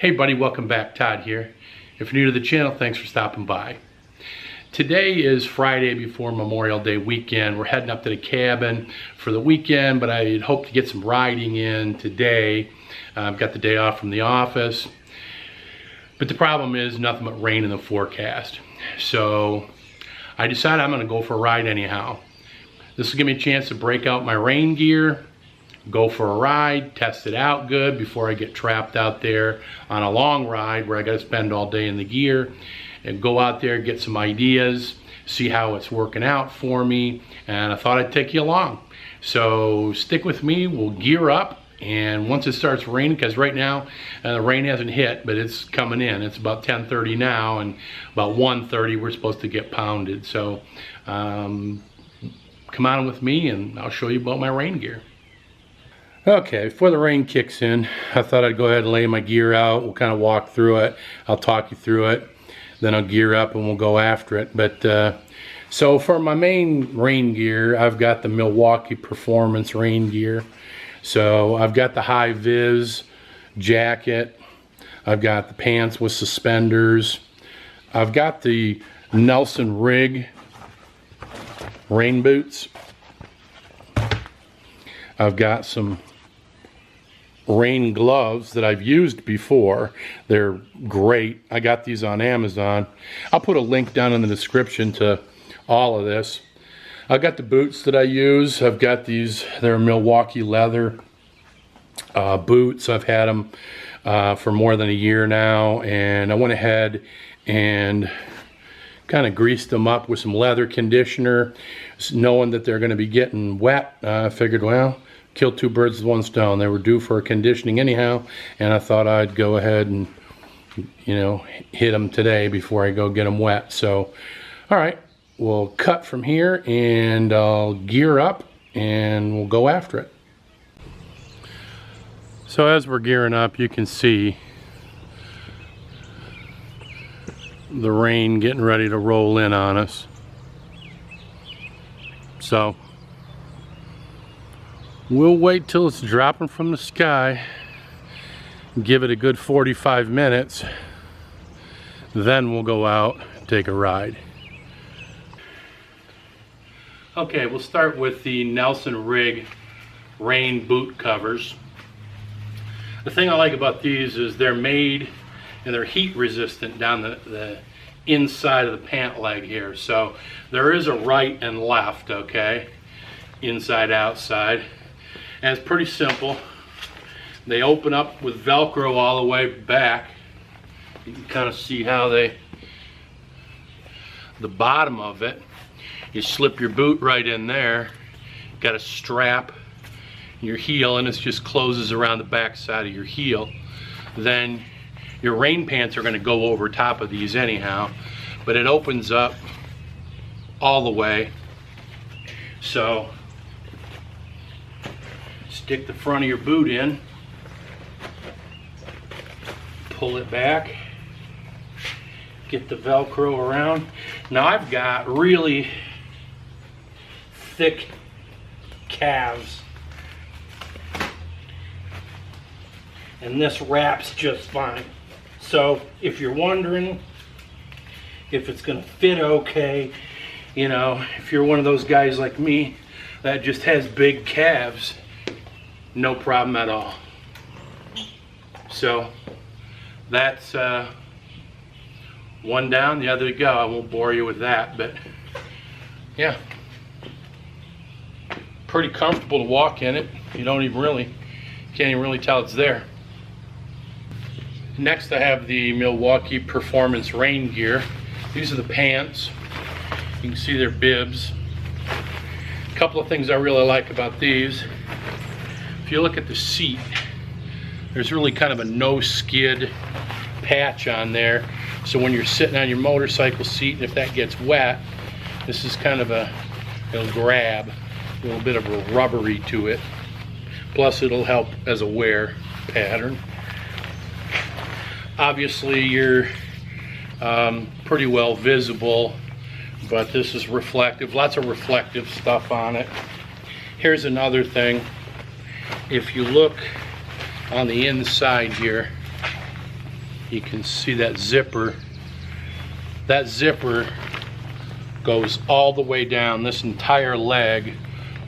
Hey buddy, welcome back. Todd here. If you're new to the channel, thanks for stopping by. Today is Friday before Memorial Day weekend. We're heading up to the cabin for the weekend, but I hope to get some riding in today. I've got the day off from the office. But the problem is nothing but rain in the forecast. So I decided I'm going to go for a ride anyhow. This will give me a chance to break out my rain gear, go for a ride, test it out good before I get trapped out there on a long ride where I got to spend all day in the gear, and go out there, get some ideas, see how it's working out for me. And I thought I'd take you along. So stick with me, we'll gear up, and once it starts raining, because right now the rain hasn't hit, but it's coming in. It's about 10:30 now, and about 1:30 we're supposed to get pounded. So come on with me and I'll show you about my rain gear. Okay, before the rain kicks in, I thought I'd go ahead and lay my gear out. We'll kind of walk through it. I'll talk you through it. Then I'll gear up and we'll go after it. But so for my main rain gear, I've got the Milwaukee Performance rain gear. So I've got the high vis jacket. I've got the pants with suspenders. I've got the Nelson-Rigg rain boots. I've got some rain gloves that I've used before. They're great. I got these on Amazon. I'll put a link down in the description to all of this. I've got the boots that I use. I've got these, they're Milwaukee leather boots. I've had them for more than a year now, and I went ahead and kind of greased them up with some leather conditioner, knowing that they're going to be getting wet. I figured, well, kill two birds with one stone. They were due for a conditioning anyhow, and I thought I'd go ahead and, you know, hit them today before I go get them wet. So, all right, we'll cut from here and I'll gear up and we'll go after it. So as we're gearing up, you can see the rain getting ready to roll in on us. So we'll wait till it's dropping from the sky, give it a good 45 minutes, then we'll go out and take a ride. Okay, we'll start with the Nelson-Rigg rain boot covers. The thing I like about these is they're made and they're heat resistant down the inside of the pant leg here. So there is a right and left, okay, inside outside, and it's pretty simple. They open up with Velcro all the way back. You can kind of see how the bottom of it, you slip your boot right in there, got a strap your heel, and it just closes around the back side of your heel. Then your rain pants are going to go over top of these anyhow, but it opens up all the way. So stick the front of your boot in, pull it back, get the Velcro around. Now I've got really thick calves, and this wraps just fine. So if you're wondering if it's gonna fit okay, you know, if you're one of those guys like me that just has big calves, no problem at all. So that's one down, the other to go. I won't bore you with that, but yeah, pretty comfortable to walk in it. You can't even really tell it's there. Next I have the Milwaukee Performance rain gear. These are the pants. You can see they're bibs. A couple of things I really like about these. If you look at the seat, there's really kind of a no skid patch on there. So when you're sitting on your motorcycle seat, and if that gets wet, this is kind of it'll grab, a little bit of a rubbery to it. Plus it'll help as a wear pattern. Obviously you're pretty well visible, but this is reflective, lots of reflective stuff on it. Here's another thing. If you look on the inside here, you can see that zipper. That zipper goes all the way down. This entire leg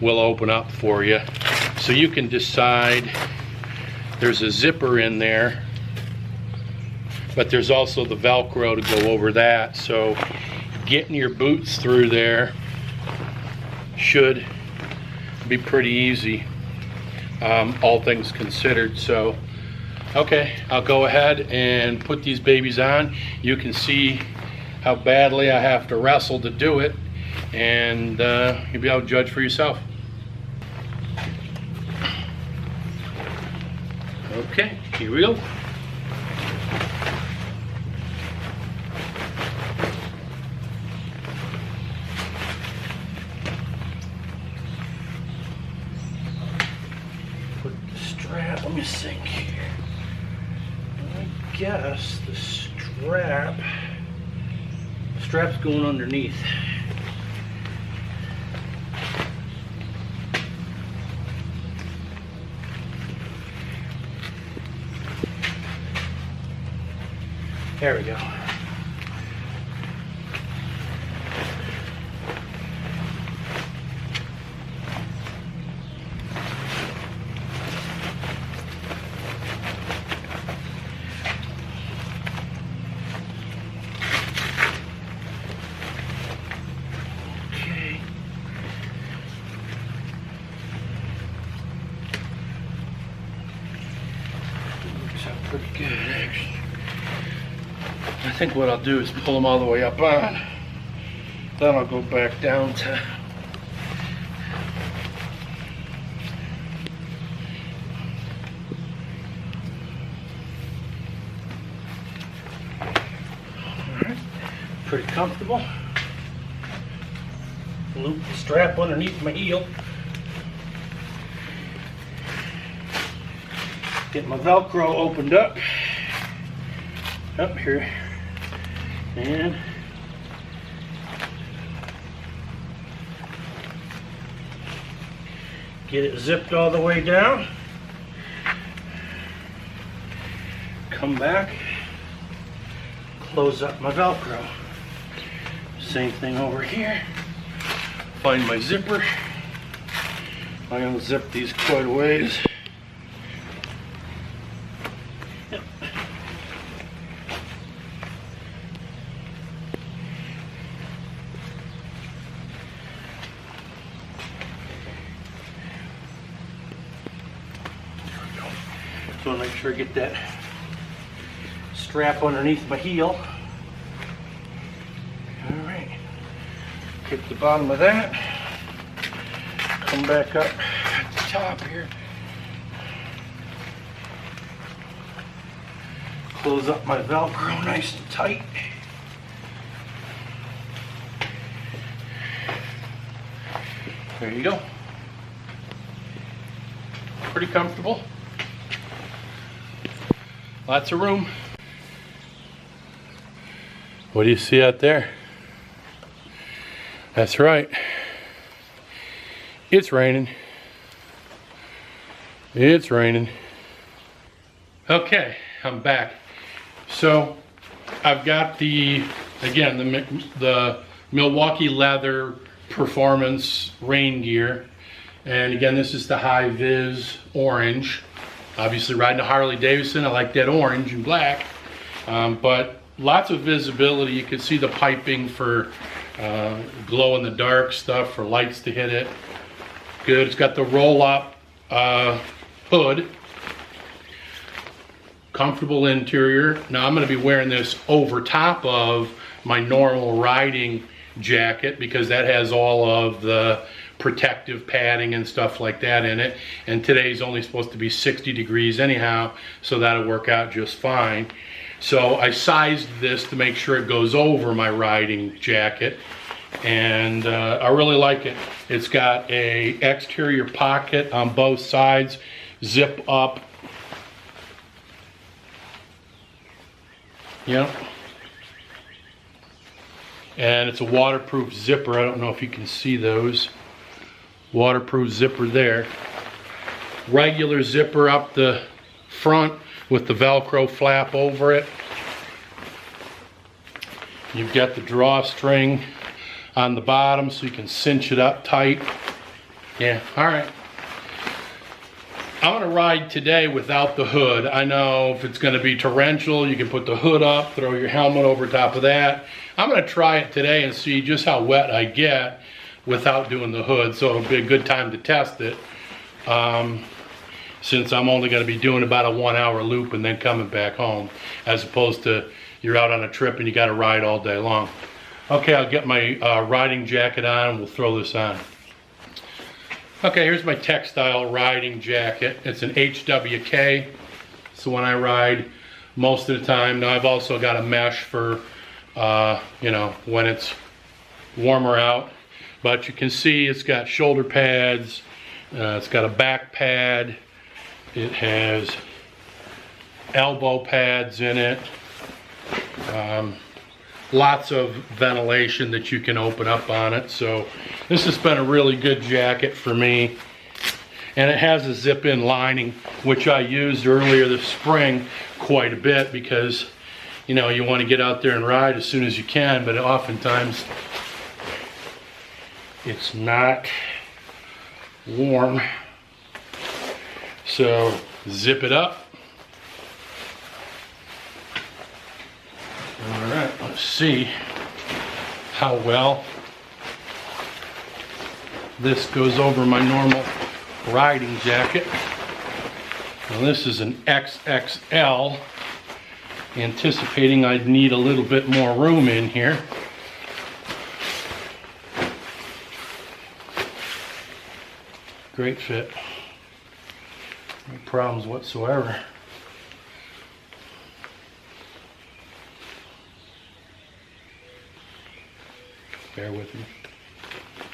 will open up for you. So you can decide, there's a zipper in there, but there's also the Velcro to go over that. So getting your boots through there should be pretty easy, all things considered. So, okay, I'll go ahead and put these babies on. You can see how badly I have to wrestle to do it, and you'll be able to judge for yourself. Okay, here we go. Put the strap, let me think here. I guess the strap's going underneath. There we go. Okay. Looks out pretty good, actually. I think what I'll do is pull them all the way up on. Then I'll go back down to alright, pretty comfortable. Loop the strap underneath my heel. Get my Velcro opened up here. And get it zipped all the way down. Come back, close up my Velcro. Same thing over here. Find my zipper. I'm going to zip these quite a ways. So I make sure I get that strap underneath my heel. Alright, get the bottom of that, come back up at the top here, close up my Velcro nice and tight. There you go. Pretty comfortable. Lots of room. What do you see out there? That's right. It's raining. It's raining. Okay, I'm back. So I've got the Milwaukee leather performance rain gear, and again, this is the high vis orange. Obviously riding a Harley Davidson, I like that orange and black, but lots of visibility. You can see the piping for glow in the dark stuff, for lights to hit it. Good. It's got the roll up hood, comfortable interior. Now I'm going to be wearing this over top of my normal riding jacket because that has all of the protective padding and stuff like that in it, and today's only supposed to be 60 degrees anyhow, so that'll work out just fine. So I sized this to make sure it goes over my riding jacket, and I really like it. It's got a exterior pocket on both sides, zip up, and it's a waterproof zipper. I don't know if you can see those. Waterproof zipper there. Regular zipper up the front with the Velcro flap over it. You've got the drawstring on the bottom so you can cinch it up tight. Yeah, all right. I'm gonna ride today without the hood. I know if it's gonna be torrential, you can put the hood up, throw your helmet over top of that. I'm gonna try it today and see just how wet I get without doing the hood, so it'll be a good time to test it. Since I'm only gonna be doing about a 1 hour loop and then coming back home, as opposed to you're out on a trip and you gotta ride all day long. Okay, I'll get my riding jacket on and we'll throw this on. Okay, here's my Textile riding jacket. It's an HWK, so when I ride most of the time. Now I've also got a mesh for, you know, when it's warmer out. But you can see it's got shoulder pads, it's got a back pad, it has elbow pads in it, lots of ventilation that you can open up on it. So this has been a really good jacket for me. And it has a zip-in lining, which I used earlier this spring quite a bit because, you know, you want to get out there and ride as soon as you can, but oftentimes it's not warm. So zip it up. All right, let's see how well this goes over my normal riding jacket. Now this is an XXL, anticipating I'd need a little bit more room in here. Great fit. No problems whatsoever. Bear with me.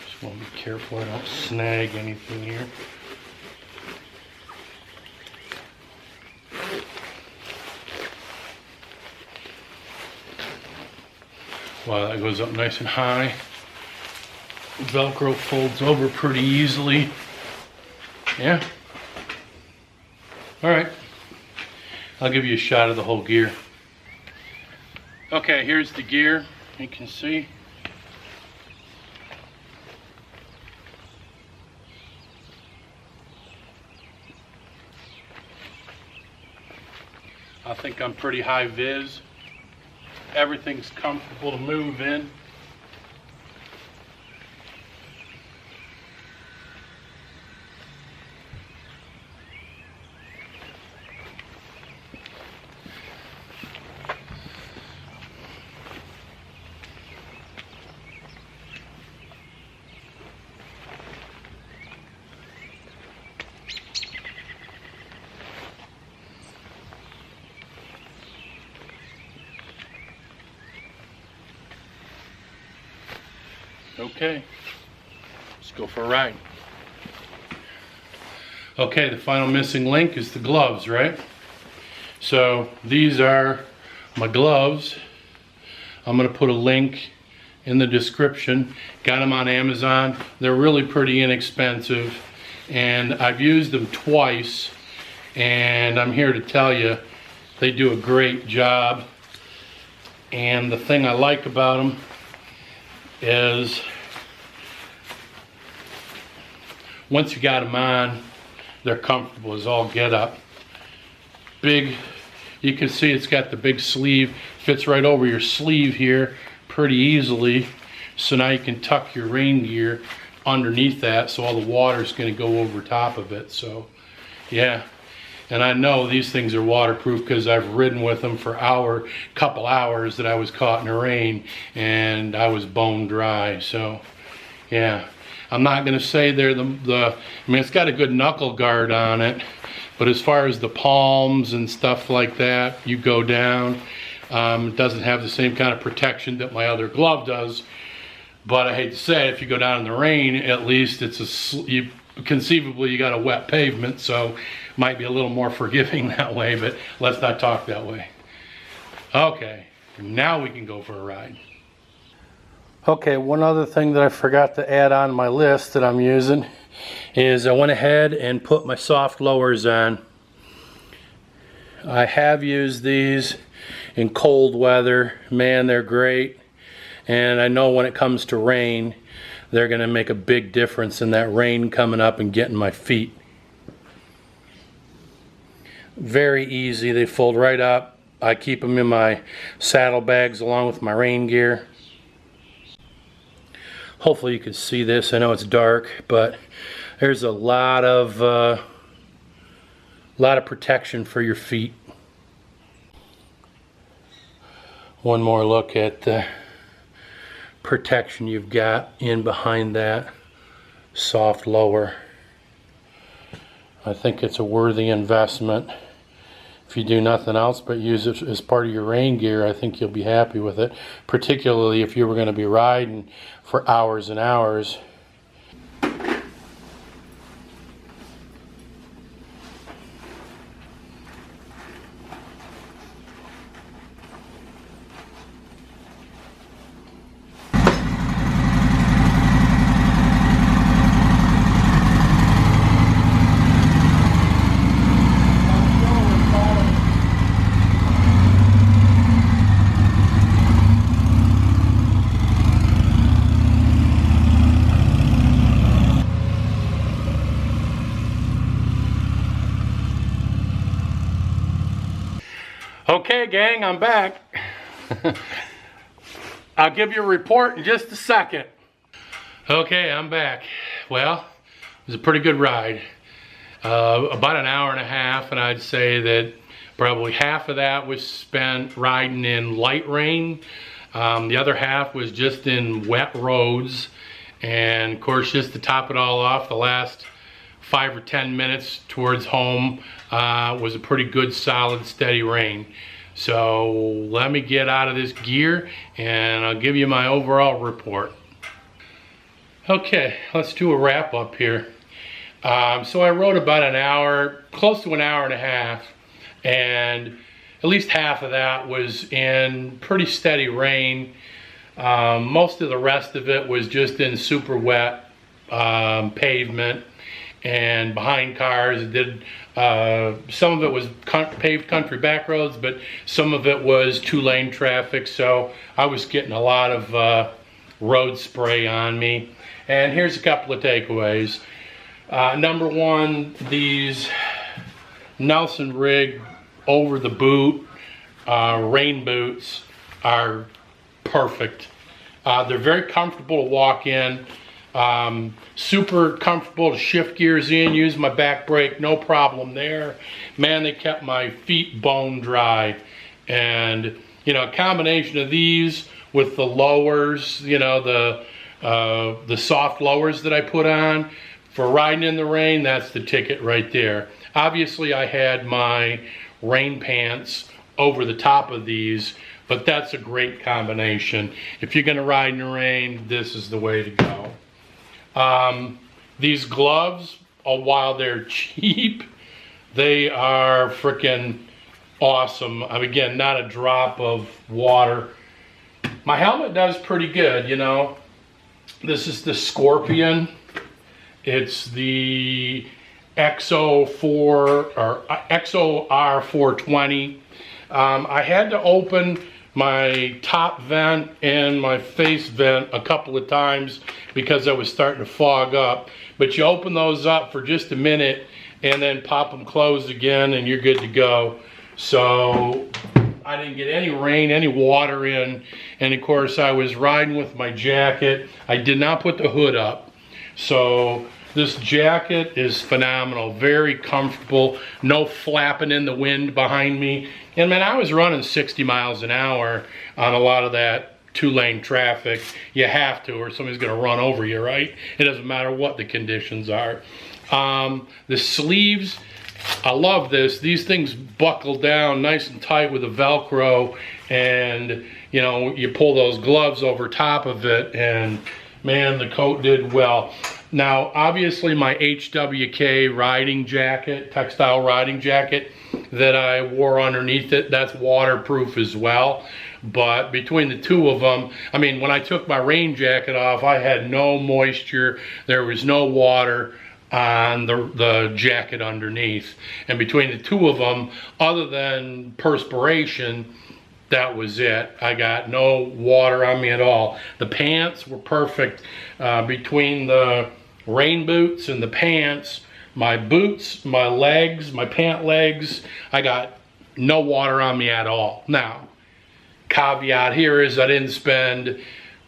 Just want to be careful I don't snag anything here. Wow, that goes up nice and high. Velcro folds over pretty easily. Yeah. All right. I'll give you a shot of the whole gear. Okay, here's the gear. You can see. I think I'm pretty high vis. Everything's comfortable to move in. Okay, let's go for a ride. Okay, the final missing link is the gloves, right? So these are my gloves. I'm gonna put a link in the description. Got them on Amazon. They're really pretty inexpensive and I've used them twice and I'm here to tell you they do a great job. And the thing I like about them is once you got them on, they're comfortable as all get up. Big, you can see it's got the big sleeve, fits right over your sleeve here pretty easily. So now you can tuck your rain gear underneath that so all the water's gonna go over top of it. So yeah, and I know these things are waterproof because I've ridden with them for couple hours that I was caught in the rain and I was bone dry. So yeah, I'm not gonna say they're I mean, it's got a good knuckle guard on it, but as far as the palms and stuff like that, you go down, it doesn't have the same kind of protection that my other glove does. But I hate to say, if you go down in the rain, at least it's conceivably you got a wet pavement, so might be a little more forgiving that way, but let's not talk that way. Okay, now we can go for a ride. Okay, one other thing that I forgot to add on my list that I'm using is I went ahead and put my soft lowers on. I have used these in cold weather. Man, they're great. And I know when it comes to rain, they're going to make a big difference in that rain coming up and getting my feet. Very easy. They fold right up. I keep them in my saddlebags along with my rain gear. Hopefully you can see this. I know it's dark, but there's a lot of protection for your feet. One more look at the protection you've got in behind that soft lower. I think it's a worthy investment. If you do nothing else but use it as part of your rain gear, I think you'll be happy with it, particularly if you were going to be riding for hours and hours. Okay, gang, I'm back. I'll give you a report in just a second. Okay, I'm back. Well, it was a pretty good ride. About an hour and a half, and I'd say that probably half of that was spent riding in light rain. The other half was just in wet roads. And of course, just to top it all off, the last 5 or 10 minutes towards home was a pretty good, solid, steady rain. So let me get out of this gear and I'll give you my overall report. Okay, let's do a wrap up here. So I rode about an hour, close to an hour and a half, and at least half of that was in pretty steady rain. Most of the rest of it was just in super wet pavement and behind cars. It did some of it was paved country back roads, but some of it was 2-lane traffic, so I was getting a lot of road spray on me. And here's a couple of takeaways. Number one, these Nelson-Rigg over the boot rain boots are perfect. They're very comfortable to walk in. Super comfortable to shift gears in, use my back brake, no problem there. Man, they kept my feet bone dry. And, you know, a combination of these with the lowers, you know, the soft lowers that I put on for riding in the rain, that's the ticket right there. Obviously, I had my rain pants over the top of these, but that's a great combination. If you're gonna ride in the rain, this is the way to go. These gloves, while they're cheap, they are freaking awesome. Again, not a drop of water. My helmet does pretty good, you know. This is the Scorpion. It's the XO4 or XOR420. I had to open my top vent and my face vent a couple of times because I was starting to fog up. But you open those up for just a minute and then pop them closed again and you're good to go. So I didn't get any rain, any water in. And of course I was riding with my jacket. I did not put the hood up. So this jacket is phenomenal, very comfortable, no flapping in the wind behind me. And man, I was running 60 miles an hour on a lot of that 2-lane traffic. You have to, or somebody's gonna run over you, right? It doesn't matter what the conditions are. The sleeves, I love this. These things buckle down nice and tight with a Velcro, and you know, you pull those gloves over top of it, and man, the coat did well. Now, obviously my HWK riding jacket, textile riding jacket that I wore underneath it, that's waterproof as well. But between the two of them, I mean, when I took my rain jacket off, I had no moisture. There was no water on the jacket underneath. And between the two of them, other than perspiration, that was it. I got no water on me at all. The pants were perfect. Between the rain boots and the pants, my boots, my legs, my pant legs, I got no water on me at all. Now, caveat here is I didn't spend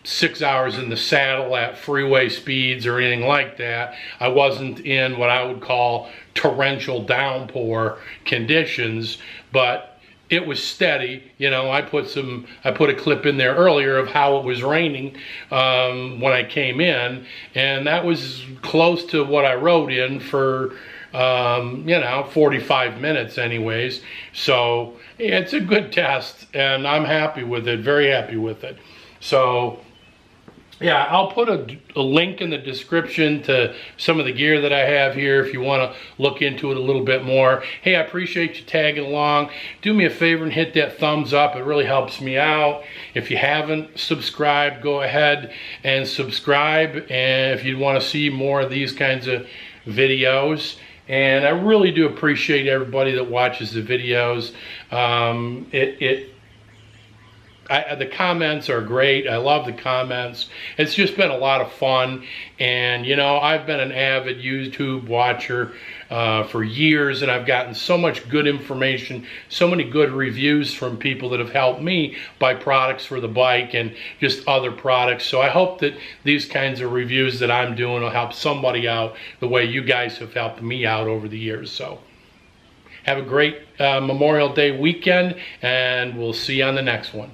6 hours in the saddle at freeway speeds or anything like that. I wasn't in what I would call torrential downpour conditions, but it was steady. You know, I put a clip in there earlier of how it was raining when I came in, and that was close to what I rode in for 45 minutes anyways. So it's a good test, and I'm happy with it, very happy with it. So yeah, I'll put a link in the description to some of the gear that I have here if you want to look into it a little bit more. Hey, I appreciate you tagging along. Do me a favor and hit that thumbs up. It really helps me out. If you haven't subscribed, go ahead and subscribe. And if you want to see more of these kinds of videos. And I really do appreciate everybody that watches the videos. The comments are great. I love the comments. It's just been a lot of fun. And, you know, I've been an avid YouTube watcher for years, and I've gotten so much good information, so many good reviews from people that have helped me buy products for the bike and just other products. So I hope that these kinds of reviews that I'm doing will help somebody out the way you guys have helped me out over the years. So have a great Memorial Day weekend, and we'll see you on the next one.